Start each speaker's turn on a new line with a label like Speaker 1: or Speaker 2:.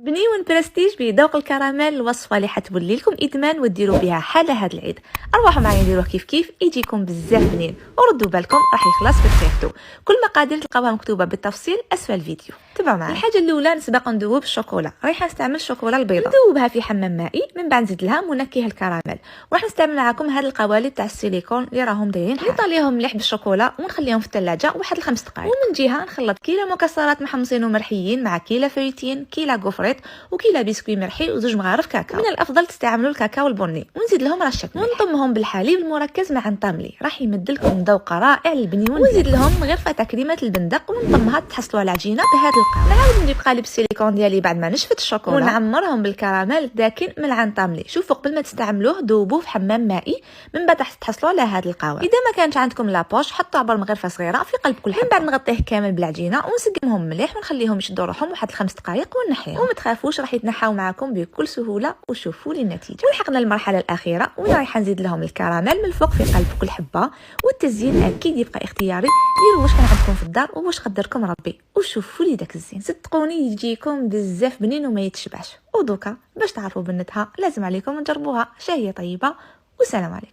Speaker 1: بنيون برستيج بذوق الكراميل، الوصفه اللي حتولي لكم ادمان وديروا بها حاله هذا العيد. ارواحوا معايا نديروه كيف يجيكم بزاف بنين، وردوا بالكم راح يخلص في دقيقته. كل مقادير تلقاوها مكتوبه بالتفصيل اسفل الفيديو. تبعوا معايا. الحاجه الاولى نسبق ندوب الشوكولا، رايحه نستعمل الشوكولا البيضاء ندوبها في حمام مائي، من بعد نزيد لها منكه الكراميل، وراح نستعمل معكم هاد القوالب تاع السيليكون اللي راهم دايرين. نطليهم مليح بالشوكولا ونخليهم في الثلاجه واحد 5 دقائق. ومن جهه نخلط كيلو مكسرات محمصين ومرحيين مع كيلو فريتين، كيلو غوفريت وكيلو بسكوي مرحي وزوج مغارف كاكاو. من الافضل تستعملوا الكاكاو البني، ونزيد لهم رشه ملح ونضمهم بالحليب المركز مع الطاملي، راح يمد لكم ذوق رائع للبنيون. ونزيد لهم غرفه كريمه البندق ونضمها تحصلوا على عجينه بهذا القوام. نعاود نجيب قالب السيليكون ديالي بعد ما نشفت الشوكولا ونعمرهم بالكراميل الداكن من عند طاملي. شوفوا قبل ما تستعملوه ذوبوه في حمام مائي، من بعد تحصلوا على هذا القوام. اذا ما كانش عندكم لابوش حطوا عبر مغرفه صغيره في قلب كل حبه، من بعد نغطيه كامل بالعجينه ونسقمهم مليح ونخليهم يشدوا روحهم واحد 5 دقائق ونحيهم. وما تخافوش راح يتنحاو معكم بكل سهوله. وشوفوا لي النتيجه. ولحقنا المرحله الاخيره وانا رايحه نزيد لهم الكراميل من الفوق في قلب كل حبه، والتزيين اكيد يبقى اختياري، ديروا واش كان عندكم في الدار وواش قدركم ربي. وشوفوا لي داك الزين، صدقوني يجيكم بزاف بنين وما يتشبعش. ودوكا باش تعرفوا بنتها لازم عليكم تجربوها. شهيه طيبه والسلام عليكم.